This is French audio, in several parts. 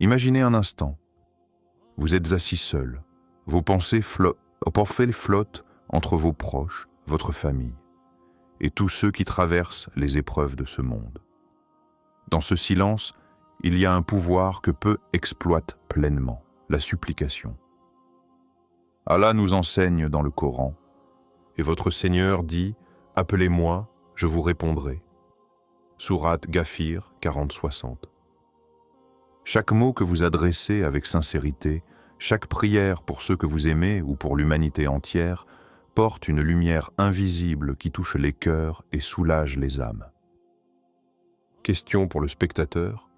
Imaginez un instant, vous êtes assis seul, vos pensées flottent entre vos proches, votre famille, et tous ceux qui traversent les épreuves de ce monde. Dans ce silence, il y a un pouvoir que peu exploitent pleinement, la supplication. Allah nous enseigne dans le Coran, et votre Seigneur dit « Appelez-moi, je vous répondrai ». Sourate Ghafir 40-60. Chaque mot que vous adressez avec sincérité, chaque prière pour ceux que vous aimez ou pour l'humanité entière, porte une lumière invisible qui touche les cœurs et soulage les âmes. Question pour le spectateur.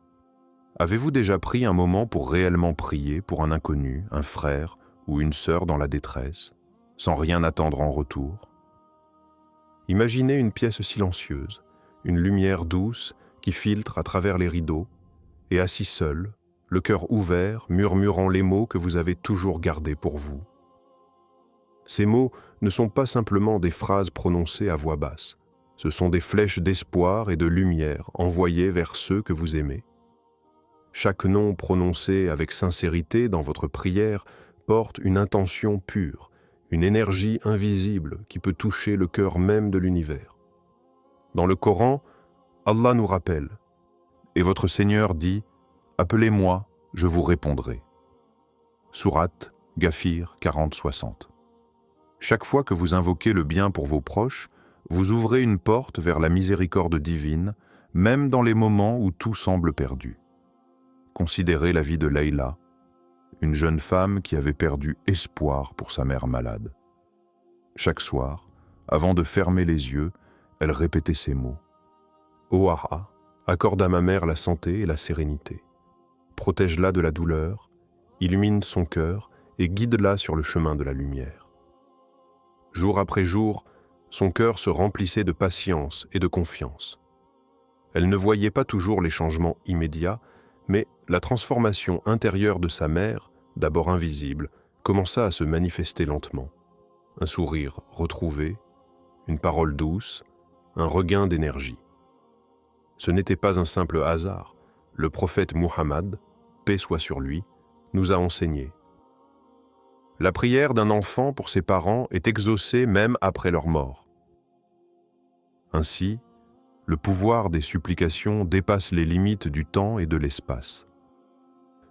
Avez-vous déjà pris un moment pour réellement prier pour un inconnu, un frère ou une sœur dans la détresse, sans rien attendre en retour? Imaginez une pièce silencieuse, une lumière douce qui filtre à travers les rideaux, et assis seul, le cœur ouvert, murmurant les mots que vous avez toujours gardés pour vous. Ces mots ne sont pas simplement des phrases prononcées à voix basse, ce sont des flèches d'espoir et de lumière envoyées vers ceux que vous aimez. Chaque nom prononcé avec sincérité dans votre prière porte une intention pure, une énergie invisible qui peut toucher le cœur même de l'univers. Dans le Coran, Allah nous rappelle « Et votre Seigneur dit « Appelez-moi, je vous répondrai ». Sourate Ghafir 40-60. Chaque fois que vous invoquez le bien pour vos proches, vous ouvrez une porte vers la miséricorde divine, même dans les moments où tout semble perdu. Considérez la vie de Layla, une jeune femme qui avait perdu espoir pour sa mère malade. Chaque soir, avant de fermer les yeux, elle répétait ces mots. « Ô Allah, accorde à ma mère la santé et la sérénité. Protège-la de la douleur, illumine son cœur et guide-la sur le chemin de la lumière. » Jour après jour, son cœur se remplissait de patience et de confiance. Elle ne voyait pas toujours les changements immédiats, mais la transformation intérieure de sa mère, d'abord invisible, commença à se manifester lentement. Un sourire retrouvé, une parole douce, un regain d'énergie. Ce n'était pas un simple hasard. Le prophète Muhammad, paix soit sur lui, nous a enseigné. La prière d'un enfant pour ses parents est exaucée même après leur mort. Ainsi, le pouvoir des supplications dépasse les limites du temps et de l'espace.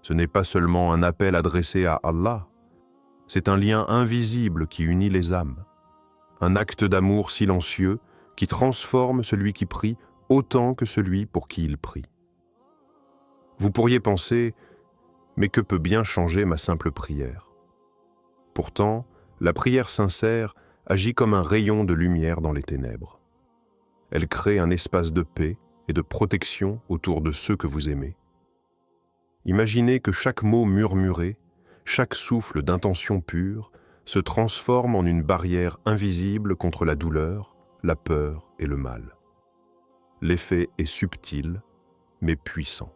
Ce n'est pas seulement un appel adressé à Allah, c'est un lien invisible qui unit les âmes, un acte d'amour silencieux qui transforme celui qui prie autant que celui pour qui il prie. Vous pourriez penser, mais que peut bien changer ma simple prière? Pourtant, la prière sincère agit comme un rayon de lumière dans les ténèbres. Elle crée un espace de paix et de protection autour de ceux que vous aimez. Imaginez que chaque mot murmuré, chaque souffle d'intention pure se transforme en une barrière invisible contre la douleur, la peur et le mal. L'effet est subtil, mais puissant.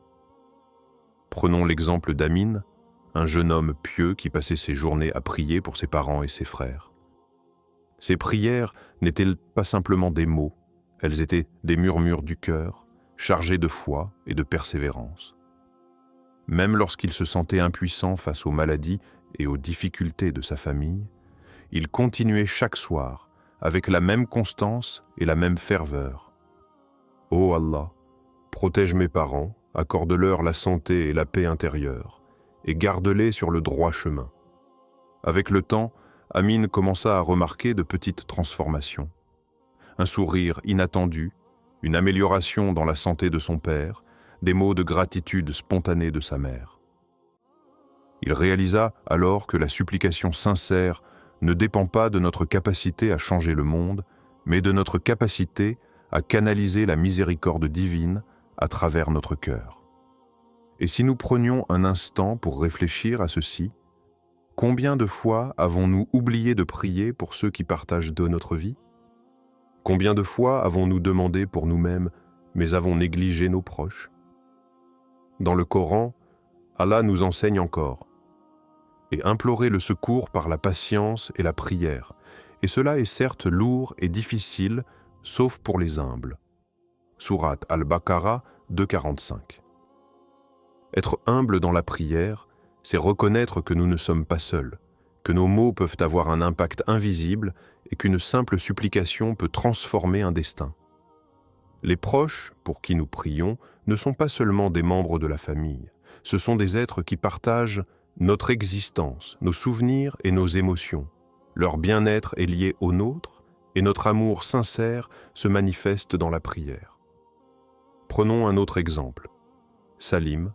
Prenons l'exemple d'Amin, un jeune homme pieux qui passait ses journées à prier pour ses parents et ses frères. Ses prières n'étaient pas simplement des mots, elles étaient des murmures du cœur, chargés de foi et de persévérance. Même lorsqu'il se sentait impuissant face aux maladies et aux difficultés de sa famille, il continuait chaque soir avec la même constance et la même ferveur. « Ô Allah, protège mes parents, accorde-leur la santé et la paix intérieure, et garde-les sur le droit chemin. » Avec le temps, Amin commença à remarquer de petites transformations. Un sourire inattendu, une amélioration dans la santé de son père, des mots de gratitude spontanée de sa mère. Il réalisa alors que la supplication sincère ne dépend pas de notre capacité à changer le monde, mais de notre capacité à canaliser la miséricorde divine à travers notre cœur. Et si nous prenions un instant pour réfléchir à ceci, combien de fois avons-nous oublié de prier pour ceux qui partagent de notre vie? Combien de fois avons-nous demandé pour nous-mêmes, mais avons négligé nos proches? Dans le Coran, Allah nous enseigne encore « Et implorer le secours par la patience et la prière, et cela est certes lourd et difficile, sauf pour les humbles. » Sourate Al-Baqarah 2,45. Être humble dans la prière, c'est reconnaître que nous ne sommes pas seuls, que nos mots peuvent avoir un impact invisible et qu'une simple supplication peut transformer un destin. Les proches, pour qui nous prions, ne sont pas seulement des membres de la famille, ce sont des êtres qui partagent notre existence, nos souvenirs et nos émotions. Leur bien-être est lié au nôtre et notre amour sincère se manifeste dans la prière. Prenons un autre exemple. Salim,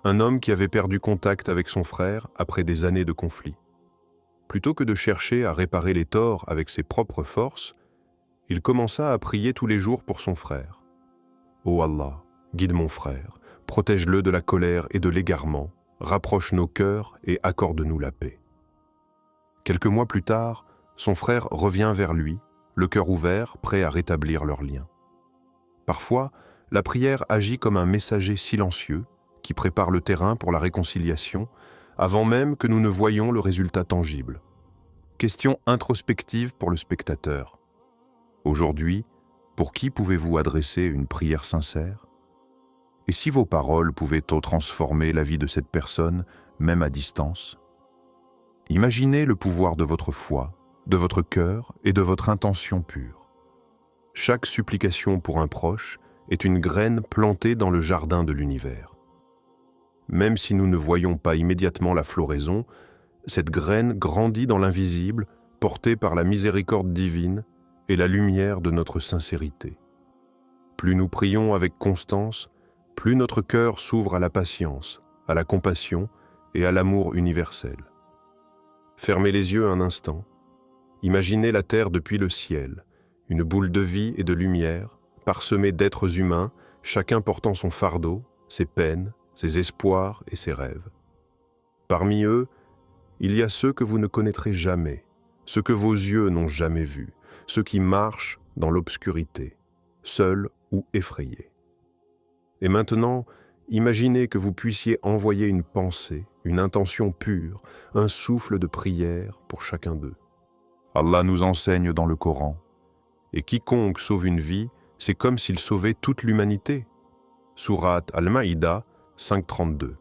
un homme qui avait perdu contact avec son frère après des années de conflit. Plutôt que de chercher à réparer les torts avec ses propres forces, il commença à prier tous les jours pour son frère. « Ô Allah, guide mon frère, protège-le de la colère et de l'égarement, rapproche nos cœurs et accorde-nous la paix. » Quelques mois plus tard, son frère revient vers lui, le cœur ouvert, prêt à rétablir leur lien. Parfois, la prière agit comme un messager silencieux qui prépare le terrain pour la réconciliation, avant même que nous ne voyions le résultat tangible. Question introspective pour le spectateur. Aujourd'hui, pour qui pouvez-vous adresser une prière sincère? Et si vos paroles pouvaient transformer la vie de cette personne, même à distance? Imaginez le pouvoir de votre foi, de votre cœur et de votre intention pure. Chaque supplication pour un proche est une graine plantée dans le jardin de l'univers. Même si nous ne voyons pas immédiatement la floraison, cette graine grandit dans l'invisible, portée par la miséricorde divine et la lumière de notre sincérité. Plus nous prions avec constance, plus notre cœur s'ouvre à la patience, à la compassion et à l'amour universel. Fermez les yeux un instant. Imaginez la terre depuis le ciel, une boule de vie et de lumière, parsemée d'êtres humains, chacun portant son fardeau, ses peines, ses espoirs et ses rêves. Parmi eux, il y a ceux que vous ne connaîtrez jamais, ceux que vos yeux n'ont jamais vus, ceux qui marchent dans l'obscurité, seuls ou effrayés. Et maintenant, imaginez que vous puissiez envoyer une pensée, une intention pure, un souffle de prière pour chacun d'eux. Allah nous enseigne dans le Coran, et quiconque sauve une vie, c'est comme s'il sauvait toute l'humanité. Sourate Al-Maïda 5.32.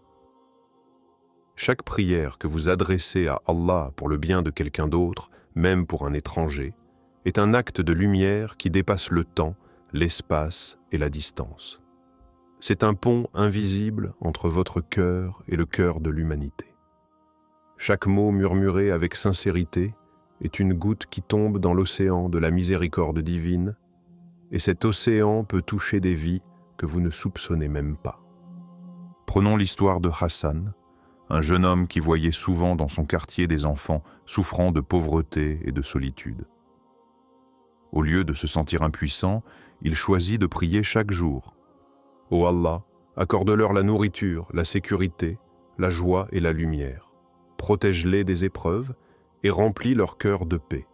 Chaque prière que vous adressez à Allah pour le bien de quelqu'un d'autre, même pour un étranger, est un acte de lumière qui dépasse le temps, l'espace et la distance. C'est un pont invisible entre votre cœur et le cœur de l'humanité. Chaque mot murmuré avec sincérité est une goutte qui tombe dans l'océan de la miséricorde divine, et cet océan peut toucher des vies que vous ne soupçonnez même pas. Prenons l'histoire de Hassan, un jeune homme qui voyait souvent dans son quartier des enfants souffrant de pauvreté et de solitude. Au lieu de se sentir impuissant, il choisit de prier chaque jour. « Ô Allah, accorde-leur la nourriture, la sécurité, la joie et la lumière. Protège-les des épreuves et remplis leur cœur de paix. »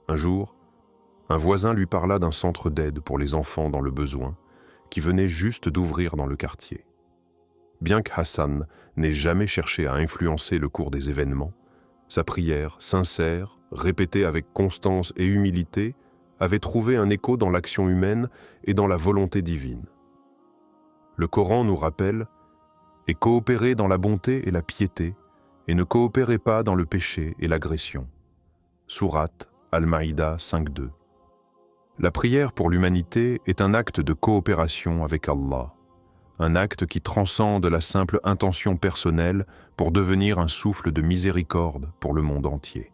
Un jour, un voisin lui parla d'un centre d'aide pour les enfants dans le besoin, qui venait juste d'ouvrir dans le quartier. Bien que Hassan n'ait jamais cherché à influencer le cours des événements, sa prière sincère, répétée avec constance et humilité, avait trouvé un écho dans l'action humaine et dans la volonté divine. Le Coran nous rappelle « Et coopérez dans la bonté et la piété, et ne coopérez pas dans le péché et l'agression. » Sourate Al-Maïda 5.2. La prière pour l'humanité est un acte de coopération avec Allah, un acte qui transcende la simple intention personnelle pour devenir un souffle de miséricorde pour le monde entier.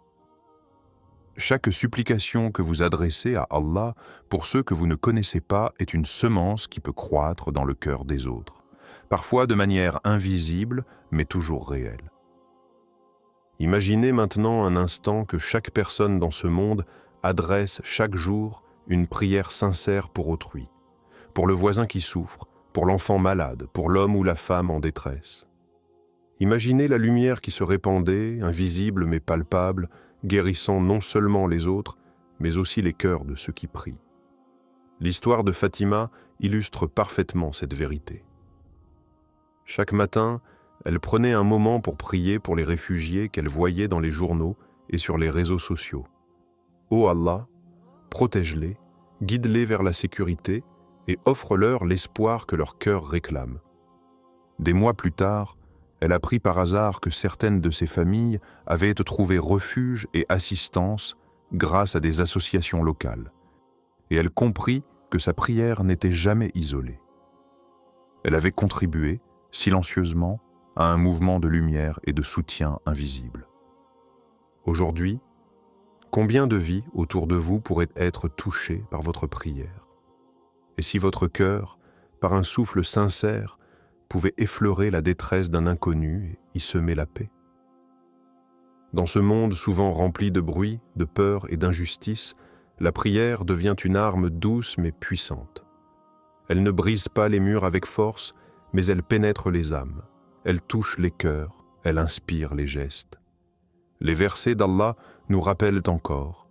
Chaque supplication que vous adressez à Allah pour ceux que vous ne connaissez pas est une semence qui peut croître dans le cœur des autres, parfois de manière invisible, mais toujours réelle. Imaginez maintenant un instant que chaque personne dans ce monde adresse chaque jour une prière sincère pour autrui, pour le voisin qui souffre, pour l'enfant malade, pour l'homme ou la femme en détresse. Imaginez la lumière qui se répandait, invisible mais palpable, guérissant non seulement les autres, mais aussi les cœurs de ceux qui prient. L'histoire de Fatima illustre parfaitement cette vérité. Chaque matin, elle prenait un moment pour prier pour les réfugiés qu'elle voyait dans les journaux et sur les réseaux sociaux. Ô Allah, protège-les, guide-les vers la sécurité et offre-leur l'espoir que leur cœur réclame. Des mois plus tard, elle apprit par hasard que certaines de ses familles avaient trouvé refuge et assistance grâce à des associations locales, et elle comprit que sa prière n'était jamais isolée. Elle avait contribué, silencieusement, à un mouvement de lumière et de soutien invisible. Aujourd'hui, combien de vies autour de vous pourraient être touchées par votre prière? Et si votre cœur, par un souffle sincère, pouvait effleurer la détresse d'un inconnu et y semer la paix? Dans ce monde souvent rempli de bruit, de peur et d'injustice, la prière devient une arme douce mais puissante. Elle ne brise pas les murs avec force, mais elle pénètre les âmes. Elle touche les cœurs, elle inspire les gestes. Les versets d'Allah nous rappellent encore: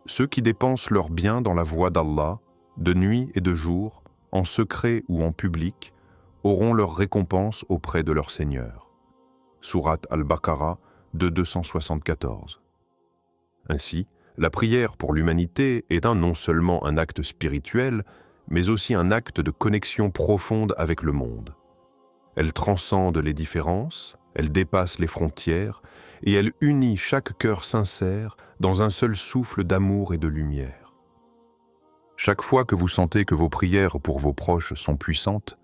ceux qui dépensent leurs biens dans la voie d'Allah, de nuit et de jour, en secret ou en public, auront leur récompense auprès de leur Seigneur. Sourate Al-Baqarah 274. Ainsi, la prière pour l'humanité est non seulement un acte spirituel, mais aussi un acte de connexion profonde avec le monde. Elle transcende les différences, elle dépasse les frontières et elle unit chaque cœur sincère dans un seul souffle d'amour et de lumière. Chaque fois que vous sentez que vos prières pour vos proches sont puissantes,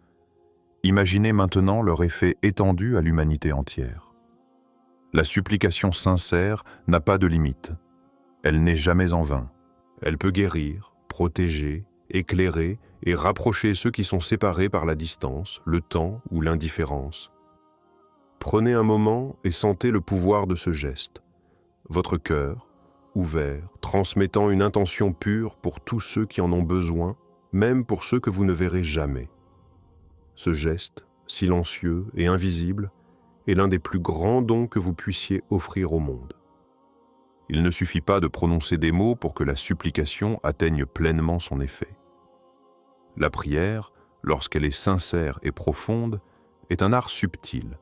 imaginez maintenant leur effet étendu à l'humanité entière. La supplication sincère n'a pas de limite. Elle n'est jamais en vain. Elle peut guérir, protéger, éclairer et rapprocher ceux qui sont séparés par la distance, le temps ou l'indifférence. Prenez un moment et sentez le pouvoir de ce geste. Votre cœur, ouvert, transmettant une intention pure pour tous ceux qui en ont besoin, même pour ceux que vous ne verrez jamais. Ce geste, silencieux et invisible, est l'un des plus grands dons que vous puissiez offrir au monde. Il ne suffit pas de prononcer des mots pour que la supplication atteigne pleinement son effet. La prière, lorsqu'elle est sincère et profonde, est un art subtil.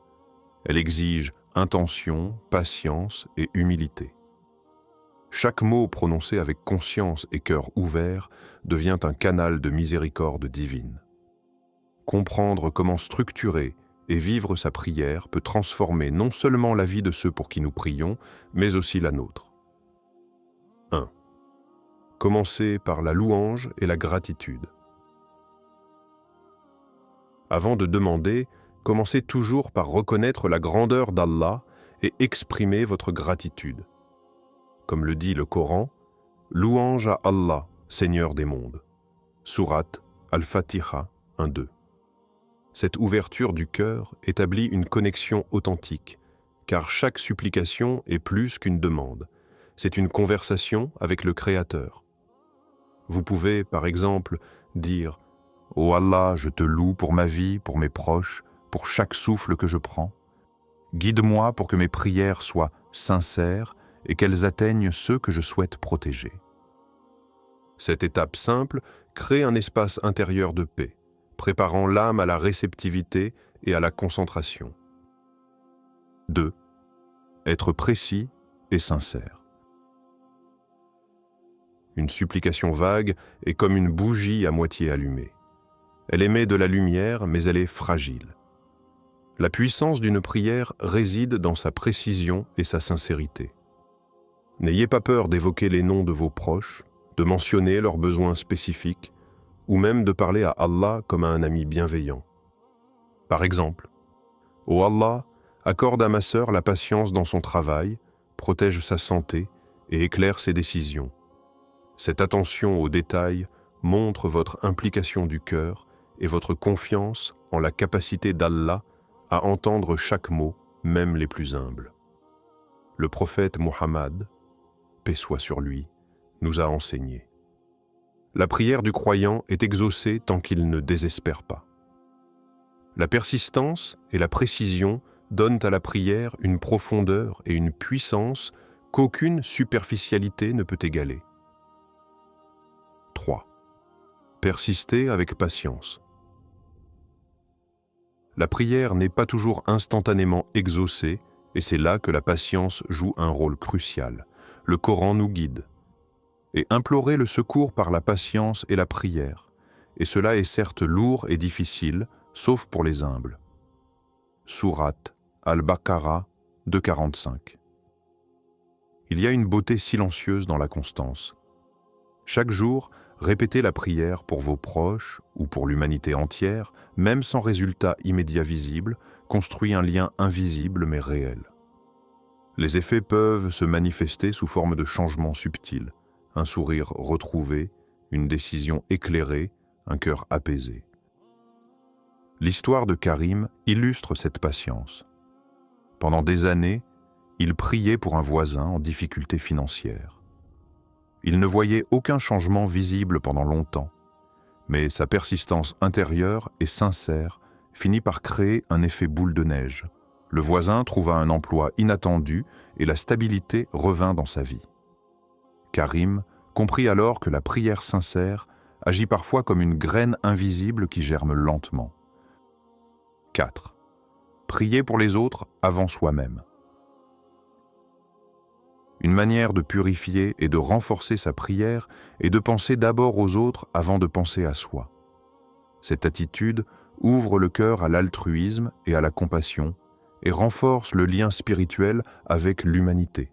Elle exige intention, patience et humilité. Chaque mot prononcé avec conscience et cœur ouvert devient un canal de miséricorde divine. Comprendre comment structurer et vivre sa prière peut transformer non seulement la vie de ceux pour qui nous prions, mais aussi la nôtre. 1. Commencez par la louange et la gratitude. Avant de demander, commencez toujours par reconnaître la grandeur d'Allah et exprimer votre gratitude. Comme le dit le Coran, « Louange à Allah, Seigneur des mondes » Sourate Al-Fatiha 1-2. Cette ouverture du cœur établit une connexion authentique, car chaque supplication est plus qu'une demande. C'est une conversation avec le Créateur. Vous pouvez, par exemple, dire « Ô Allah, je te loue pour ma vie, pour mes proches, pour chaque souffle que je prends. Guide-moi pour que mes prières soient sincères et qu'elles atteignent ceux que je souhaite protéger. » Cette étape simple crée un espace intérieur de paix, préparant l'âme à la réceptivité et à la concentration. 2. Être précis et sincère. Une supplication vague est comme une bougie à moitié allumée. Elle émet de la lumière, mais elle est fragile. La puissance d'une prière réside dans sa précision et sa sincérité. N'ayez pas peur d'évoquer les noms de vos proches, de mentionner leurs besoins spécifiques, ou même de parler à Allah comme à un ami bienveillant. Par exemple, « Ô Allah, accorde à ma sœur la patience dans son travail, protège sa santé et éclaire ses décisions. Cette attention aux détails montre votre implication du cœur et votre confiance en la capacité d'Allah à entendre chaque mot, même les plus humbles. » Le prophète Muhammad, paix soit sur lui, nous a enseigné. La prière du croyant est exaucée tant qu'il ne désespère pas. La persistance et la précision donnent à la prière une profondeur et une puissance qu'aucune superficialité ne peut égaler. 3. Persistez avec patience. La prière n'est pas toujours instantanément exaucée et c'est là que la patience joue un rôle crucial. Le Coran nous guide. Et implorer le secours par la patience et la prière. Et cela est certes lourd et difficile, sauf pour les humbles. Sourate Al-Baqarah 2,45. Il y a une beauté silencieuse dans la constance. Chaque jour, répétez la prière pour vos proches ou pour l'humanité entière, même sans résultat immédiat visible, construit un lien invisible mais réel. Les effets peuvent se manifester sous forme de changements subtils, un sourire retrouvé, une décision éclairée, un cœur apaisé. L'histoire de Karim illustre cette patience. Pendant des années, il priait pour un voisin en difficulté financière. Il ne voyait aucun changement visible pendant longtemps, mais sa persistance intérieure et sincère finit par créer un effet boule de neige. Le voisin trouva un emploi inattendu et la stabilité revint dans sa vie. Karim comprit alors que la prière sincère agit parfois comme une graine invisible qui germe lentement. 4. Prier pour les autres avant soi-même. Une manière de purifier et de renforcer sa prière est de penser d'abord aux autres avant de penser à soi. Cette attitude ouvre le cœur à l'altruisme et à la compassion et renforce le lien spirituel avec l'humanité.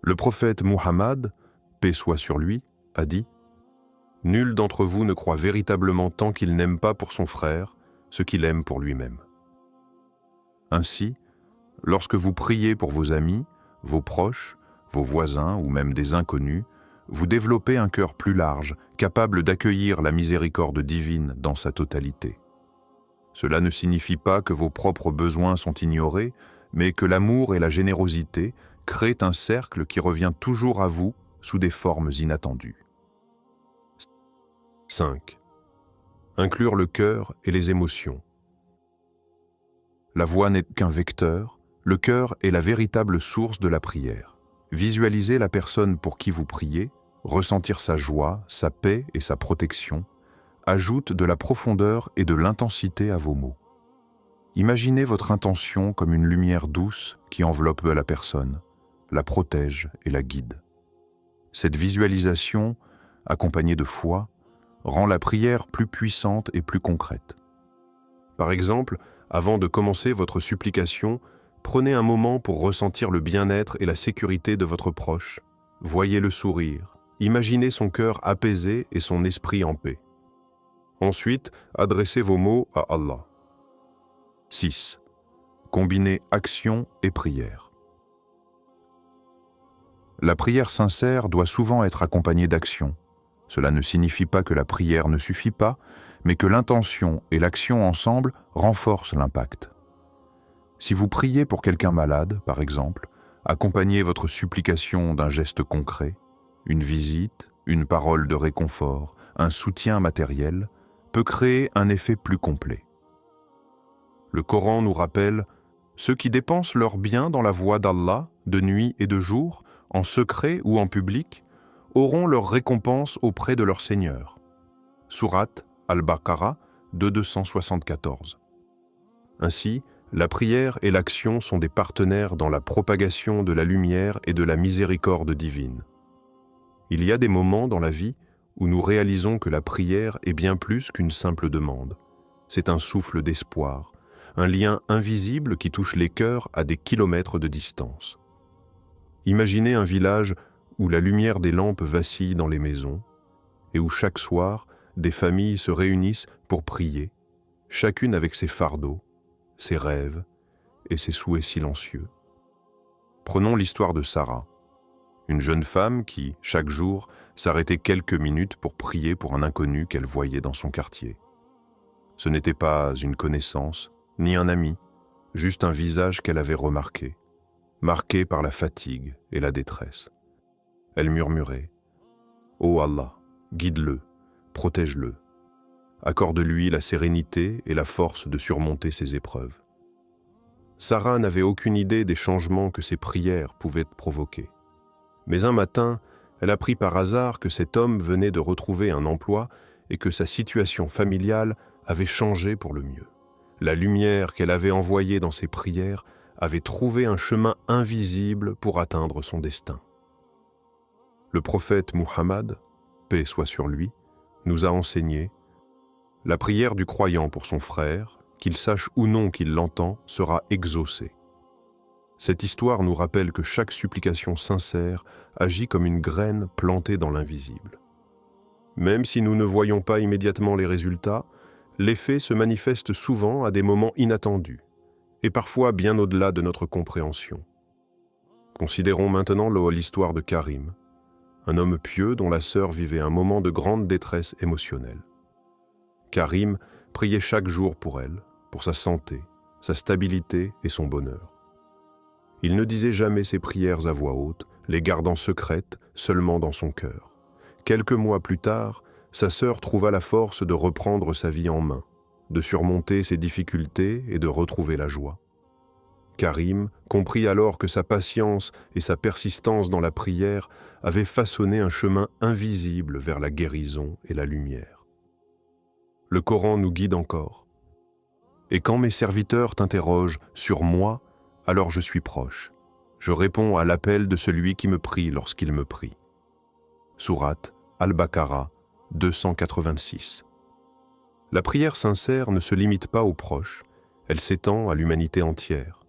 Le prophète Muhammad, paix soit sur lui, a dit « Nul d'entre vous ne croit véritablement tant qu'il n'aime pas pour son frère ce qu'il aime pour lui-même. » Ainsi, lorsque vous priez pour vos amis, vos proches, vos voisins ou même des inconnus, vous développez un cœur plus large, capable d'accueillir la miséricorde divine dans sa totalité. Cela ne signifie pas que vos propres besoins sont ignorés, mais que l'amour et la générosité créent un cercle qui revient toujours à vous sous des formes inattendues. 5. Inclure le cœur et les émotions. La voix n'est qu'un vecteur, le cœur est la véritable source de la prière. Visualisez la personne pour qui vous priez, ressentir sa joie, sa paix et sa protection, ajoute de la profondeur et de l'intensité à vos mots. Imaginez votre intention comme une lumière douce qui enveloppe la personne, la protège et la guide. Cette visualisation, accompagnée de foi, rend la prière plus puissante et plus concrète. Par exemple, avant de commencer votre supplication, prenez un moment pour ressentir le bien-être et la sécurité de votre proche. Voyez le sourire, imaginez son cœur apaisé et son esprit en paix. Ensuite, adressez vos mots à Allah. 6. Combinez action et prière. La prière sincère doit souvent être accompagnée d'action. Cela ne signifie pas que la prière ne suffit pas, mais que l'intention et l'action ensemble renforcent l'impact. Si vous priez pour quelqu'un malade, par exemple, accompagnez votre supplication d'un geste concret, une visite, une parole de réconfort, un soutien matériel, peut créer un effet plus complet. Le Coran nous rappelle « Ceux qui dépensent leurs biens dans la voie d'Allah, de nuit et de jour, en secret ou en public, auront leur récompense auprès de leur Seigneur. » Sourate Al-Baqarah 274. Ainsi, la prière et l'action sont des partenaires dans la propagation de la lumière et de la miséricorde divine. Il y a des moments dans la vie où nous réalisons que la prière est bien plus qu'une simple demande. C'est un souffle d'espoir, un lien invisible qui touche les cœurs à des kilomètres de distance. Imaginez un village où la lumière des lampes vacille dans les maisons et où chaque soir, des familles se réunissent pour prier, chacune avec ses fardeaux, ses rêves et ses souhaits silencieux. Prenons l'histoire de Sarah, une jeune femme qui, chaque jour, s'arrêtait quelques minutes pour prier pour un inconnu qu'elle voyait dans son quartier. Ce n'était pas une connaissance, ni un ami, juste un visage qu'elle avait remarqué, marqué par la fatigue et la détresse. Elle murmurait « Ô Allah, guide-le, protège-le, accorde-lui la sérénité et la force de surmonter ses épreuves. » Sarah n'avait aucune idée des changements que ses prières pouvaient provoquer. Mais un matin, elle apprit par hasard que cet homme venait de retrouver un emploi et que sa situation familiale avait changé pour le mieux. La lumière qu'elle avait envoyée dans ses prières avait trouvé un chemin invisible pour atteindre son destin. Le prophète Muhammad, paix soit sur lui, nous a enseigné « La prière du croyant pour son frère, qu'il sache ou non qu'il l'entend, sera exaucée. Cette histoire nous rappelle que chaque supplication sincère agit comme une graine plantée dans l'invisible. Même si nous ne voyons pas immédiatement les résultats, l'effet se manifeste souvent à des moments inattendus, et parfois bien au-delà de notre compréhension. Considérons maintenant l'histoire de Karim, un homme pieux dont la sœur vivait un moment de grande détresse émotionnelle. Karim priait chaque jour pour elle, pour sa santé, sa stabilité et son bonheur. Il ne disait jamais ses prières à voix haute, les gardant secrètes seulement dans son cœur. Quelques mois plus tard, sa sœur trouva la force de reprendre sa vie en main, de surmonter ses difficultés et de retrouver la joie. Karim comprit alors que sa patience et sa persistance dans la prière avaient façonné un chemin invisible vers la guérison et la lumière. Le Coran nous guide encore. « Et quand mes serviteurs t'interrogent sur moi, alors je suis proche. Je réponds à l'appel de celui qui me prie lorsqu'il me prie. » Sourate Al-Baqarah 286. La prière sincère ne se limite pas aux proches, elle s'étend à l'humanité entière.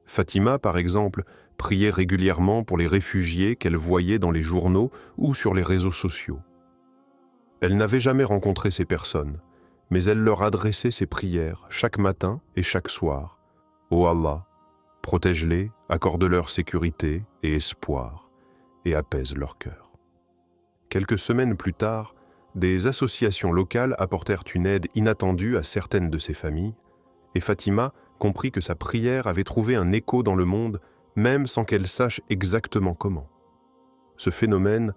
Fatima, par exemple, priait régulièrement pour les réfugiés qu'elle voyait dans les journaux ou sur les réseaux sociaux. Elle n'avait jamais rencontré ces personnes, mais elle leur adressait ses prières chaque matin et chaque soir. « Ô Allah, protège-les, accorde-leur sécurité et espoir, et apaise leur cœur. » Quelques semaines plus tard, des associations locales apportèrent une aide inattendue à certaines de ces familles, et Fatima comprit que sa prière avait trouvé un écho dans le monde, même sans qu'elle sache exactement comment. Ce phénomène,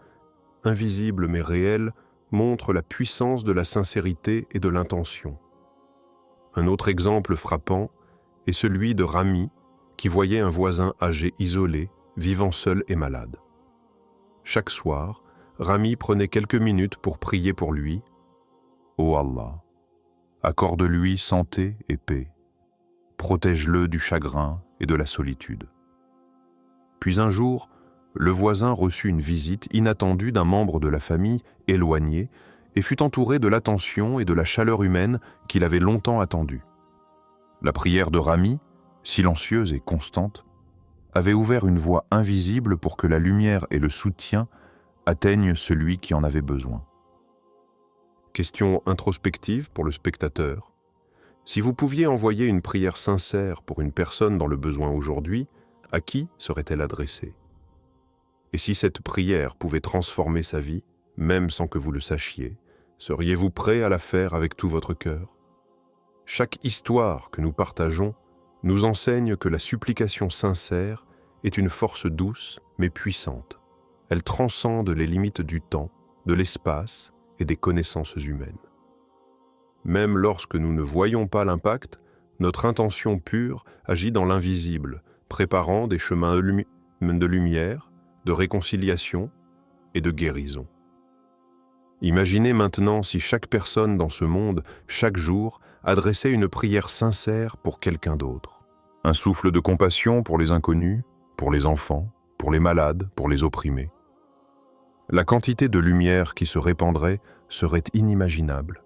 invisible mais réel, montre la puissance de la sincérité et de l'intention. Un autre exemple frappant est celui de Rami, qui voyait un voisin âgé isolé, vivant seul et malade. Chaque soir, Rami prenait quelques minutes pour prier pour lui. « Ô Allah, accorde-lui santé et paix. Protège-le du chagrin et de la solitude. » Puis un jour, le voisin reçut une visite inattendue d'un membre de la famille éloigné et fut entouré de l'attention et de la chaleur humaine qu'il avait longtemps attendue. La prière de Rami, silencieuse et constante, avait ouvert une voie invisible pour que la lumière et le soutien atteignent celui qui en avait besoin. Question introspective pour le spectateur. Si vous pouviez envoyer une prière sincère pour une personne dans le besoin aujourd'hui, à qui serait-elle adressée? Et si cette prière pouvait transformer sa vie, même sans que vous le sachiez, seriez-vous prêt à la faire avec tout votre cœur? Chaque histoire que nous partageons nous enseigne que la supplication sincère est une force douce mais puissante. Elle transcende les limites du temps, de l'espace et des connaissances humaines. Même lorsque nous ne voyons pas l'impact, notre intention pure agit dans l'invisible, préparant des chemins de lumière, de réconciliation et de guérison. Imaginez maintenant si chaque personne dans ce monde, chaque jour, adressait une prière sincère pour quelqu'un d'autre. Un souffle de compassion pour les inconnus, pour les enfants, pour les malades, pour les opprimés. La quantité de lumière qui se répandrait serait inimaginable.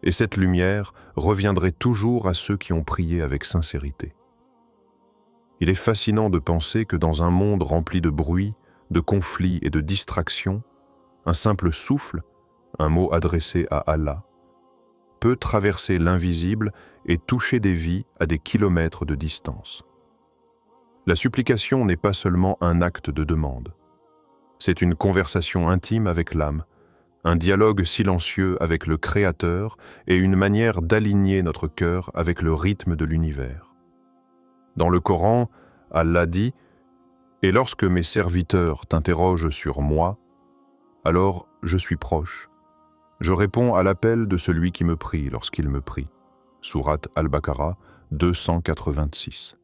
Et cette lumière reviendrait toujours à ceux qui ont prié avec sincérité. Il est fascinant de penser que dans un monde rempli de bruit, de conflits et de distractions, un simple souffle, un mot adressé à Allah, peut traverser l'invisible et toucher des vies à des kilomètres de distance. La supplication n'est pas seulement un acte de demande. C'est une conversation intime avec l'âme, un dialogue silencieux avec le Créateur et une manière d'aligner notre cœur avec le rythme de l'univers. Dans le Coran, Allah dit « Et lorsque mes serviteurs t'interrogent sur moi, alors je suis proche. Je réponds à l'appel de celui qui me prie lorsqu'il me prie. » Sourate Al-Baqarah 286.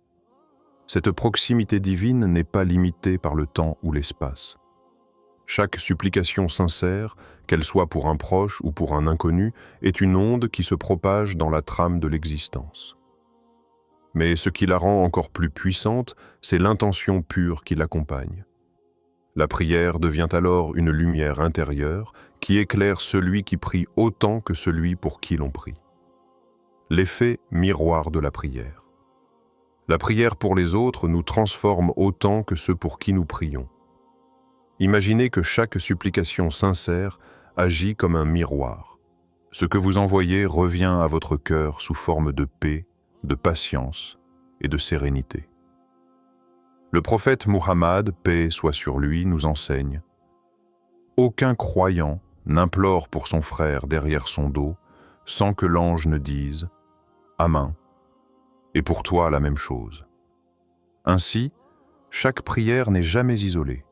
Cette proximité divine n'est pas limitée par le temps ou l'espace. Chaque supplication sincère, qu'elle soit pour un proche ou pour un inconnu, est une onde qui se propage dans la trame de l'existence. Mais ce qui la rend encore plus puissante, c'est l'intention pure qui l'accompagne. La prière devient alors une lumière intérieure qui éclaire celui qui prie autant que celui pour qui l'on prie. L'effet miroir de la prière. La prière pour les autres nous transforme autant que ceux pour qui nous prions. Imaginez que chaque supplication sincère agit comme un miroir. Ce que vous envoyez revient à votre cœur sous forme de paix, de patience et de sérénité. Le prophète Muhammad, paix soit sur lui, nous enseigne: aucun croyant n'implore pour son frère derrière son dos sans que l'ange ne dise « Amen » et pour toi la même chose. Ainsi, chaque prière n'est jamais isolée.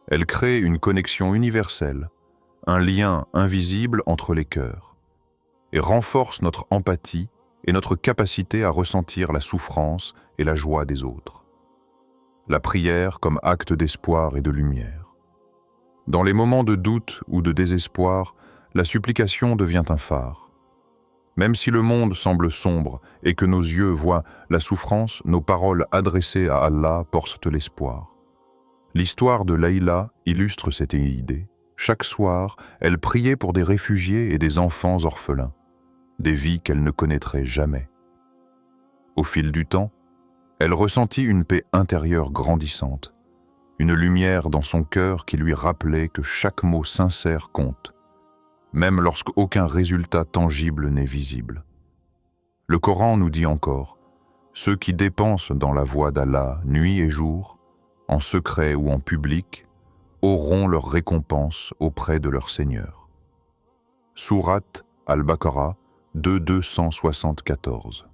Elle crée une connexion universelle, un lien invisible entre les cœurs, et renforce notre empathie et notre capacité à ressentir la souffrance et la joie des autres. La prière comme acte d'espoir et de lumière. Dans les moments de doute ou de désespoir, la supplication devient un phare. Même si le monde semble sombre et que nos yeux voient la souffrance, nos paroles adressées à Allah portent l'espoir. L'histoire de Layla illustre cette idée. Chaque soir, elle priait pour des réfugiés et des enfants orphelins, des vies qu'elle ne connaîtrait jamais. Au fil du temps, elle ressentit une paix intérieure grandissante, une lumière dans son cœur qui lui rappelait que chaque mot sincère compte, même lorsqu'aucun résultat tangible n'est visible. Le Coran nous dit encore: ceux qui dépensent dans la voie d'Allah nuit et jour, en secret ou en public, auront leur récompense auprès de leur Seigneur. Sourate Al-Baqarah 274.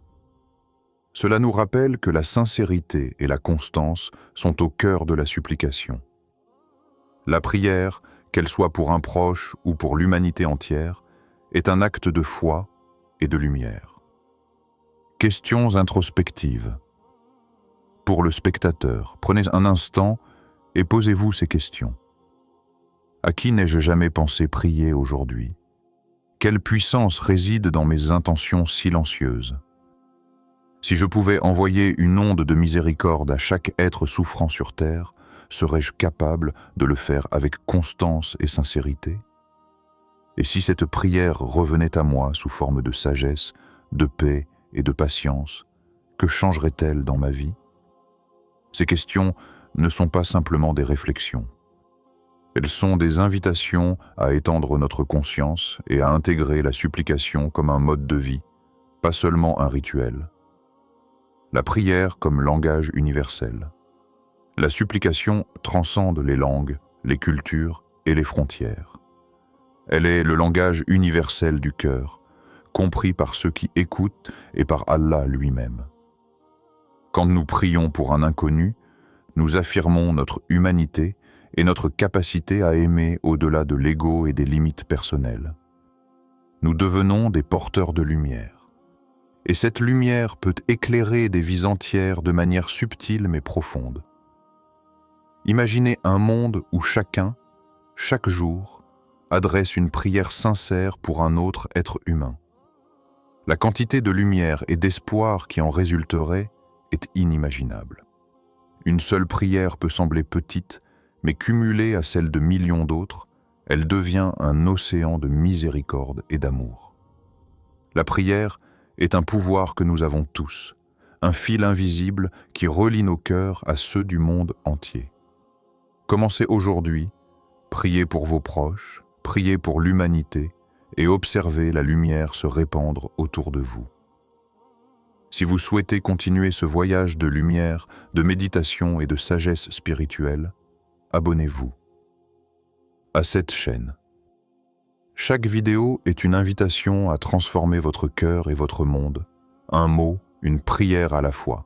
Cela nous rappelle que la sincérité et la constance sont au cœur de la supplication. La prière, qu'elle soit pour un proche ou pour l'humanité entière, est un acte de foi et de lumière. Questions introspectives. Pour le spectateur, prenez un instant et posez-vous ces questions. À qui n'ai-je jamais pensé prier aujourd'hui? Quelle puissance réside dans mes intentions silencieuses? Si je pouvais envoyer une onde de miséricorde à chaque être souffrant sur terre, serais-je capable de le faire avec constance et sincérité? Et si cette prière revenait à moi sous forme de sagesse, de paix et de patience, que changerait-elle dans ma vie? Ces questions ne sont pas simplement des réflexions. Elles sont des invitations à étendre notre conscience et à intégrer la supplication comme un mode de vie, pas seulement un rituel. La prière comme langage universel. La supplication transcende les langues, les cultures et les frontières. Elle est le langage universel du cœur, compris par ceux qui écoutent et par Allah lui-même. Quand nous prions pour un inconnu, nous affirmons notre humanité et notre capacité à aimer au-delà de l'ego et des limites personnelles. Nous devenons des porteurs de lumière. Et cette lumière peut éclairer des vies entières de manière subtile mais profonde. Imaginez un monde où chacun, chaque jour, adresse une prière sincère pour un autre être humain. La quantité de lumière et d'espoir qui en résulterait est inimaginable. Une seule prière peut sembler petite, mais cumulée à celle de millions d'autres, elle devient un océan de miséricorde et d'amour. La prière est un pouvoir que nous avons tous, un fil invisible qui relie nos cœurs à ceux du monde entier. Commencez aujourd'hui, priez pour vos proches, priez pour l'humanité et observez la lumière se répandre autour de vous. Si vous souhaitez continuer ce voyage de lumière, de méditation et de sagesse spirituelle, abonnez-vous à cette chaîne. Chaque vidéo est une invitation à transformer votre cœur et votre monde, un mot, une prière à la fois.